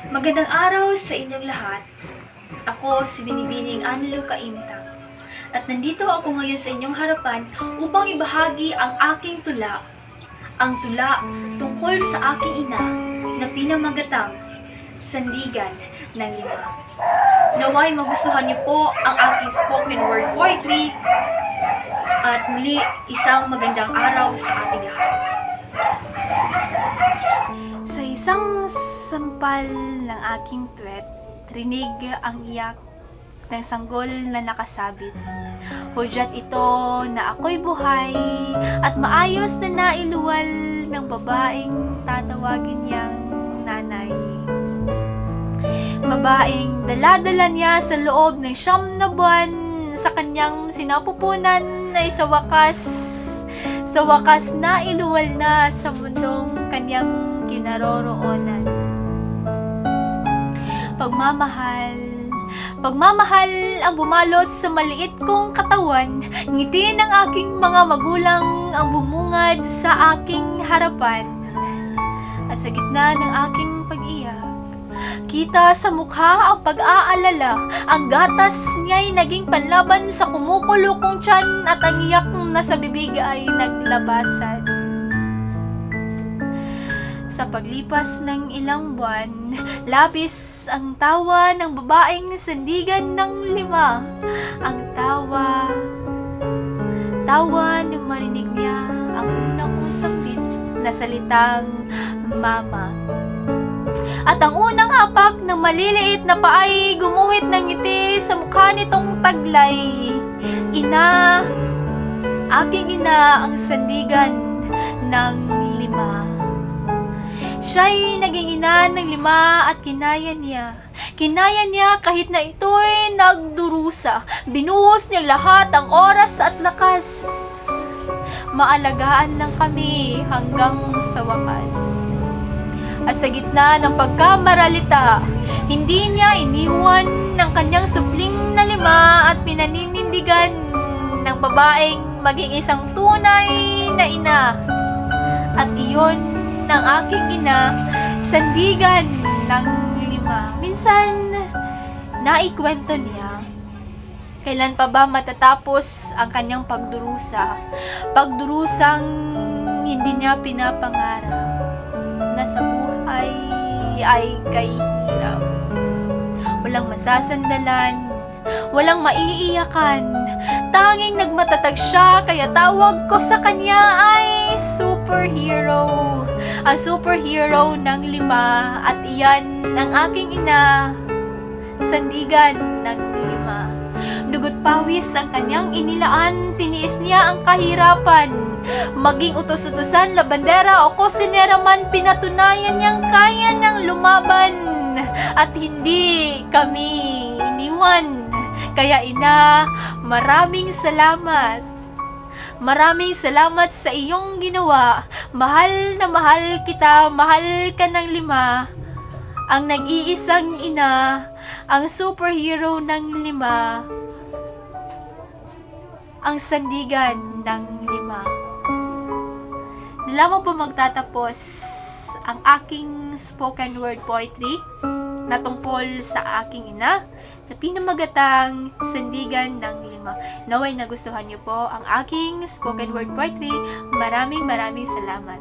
Magandang araw sa inyong lahat. Ako si Binibining Anlo Kaimta. At nandito ako ngayon sa inyong harapan upang ibahagi ang aking tula. Ang tula tungkol sa aking ina na pinamagatang Sandigan ng Lima. Naway magustuhan niyo po ang aking spoken word poetry at muli isang magandang araw sa ating lahat. Sa isang sampal ng aking puwet, rinig ang iyak ng sanggol na nakasabit. Hudyat ito na ako'y buhay at maayos na nailuwal ng babaeng tatawagin niyang nanay. Babaeng dala-dala niya sa loob ng 9 na buwan sa kanyang sinapupunan ay sa wakas na iluwal na sa mundong kanyang kinaroroonan. Pagmamahal ang bumalot sa maliit kong katawan, ngiti ng aking mga magulang ang bumungad sa aking harapan. At sa gitna ng aking pag-iyak, kita sa mukha ang pag-aalala, ang gatas niya'y naging panlaban sa kumukulo kong tiyan at ang iyak na sa bibig ay naglabasan. Sa paglipas ng ilang buwan, labis ang tawa ng babaeng sandigan ng 5. Ang tawa nang marinig niya ang unang kong sambit na salitang mama. At ang unang hapak ng maliliit na paay gumuhit ng ngiti sa mukha nitong taglay. Ina, aking ina ang sandigan ng 5. Siya'y naging ina ng 5 at kinaya niya. Kinaya niya kahit na ito'y nagdurusa. Binuhos niya lahat ang oras at lakas. Maalagaan lang kami hanggang sa wakas. At sa gitna ng pagkamaralita, hindi niya iniwan ng kanyang supling na 5 at pinaninindigan ng babaeng maging isang tunay na ina. At iyon ng aking ina, sandigan ng 5. Minsan, naikwento niya, kailan pa ba matatapos ang kanyang pagdurusa? Pagdurusang hindi niya pinapangarap na sa buhay ay kahirap. Walang masasandalan, walang maiiyakan. Tanging nagmatatag siya, kaya tawag ko sa kanya ay superhero. Ang superhero ng 5 at iyan ang aking ina, sandigan ng 5. Dugot pawis ang kanyang inilaan, tiniis niya ang kahirapan. Maging utos-utusan, labandera o kusinera man, pinatunayan niyang kaya niyang lumaban. At hindi kami iniwan. Kaya ina, maraming salamat. Maraming salamat sa iyong ginawa. Mahal na mahal kita, mahal ka ng 5. Ang nag-iisang ina, ang superhero ng 5. Ang sandigan ng 5. Lamang po magtatapos ang aking spoken word poetry na tungkol sa aking ina na pinamagatang sandigan ng 5. Naway nagustuhan niyo po ang aking spoken word poetry. Maraming salamat.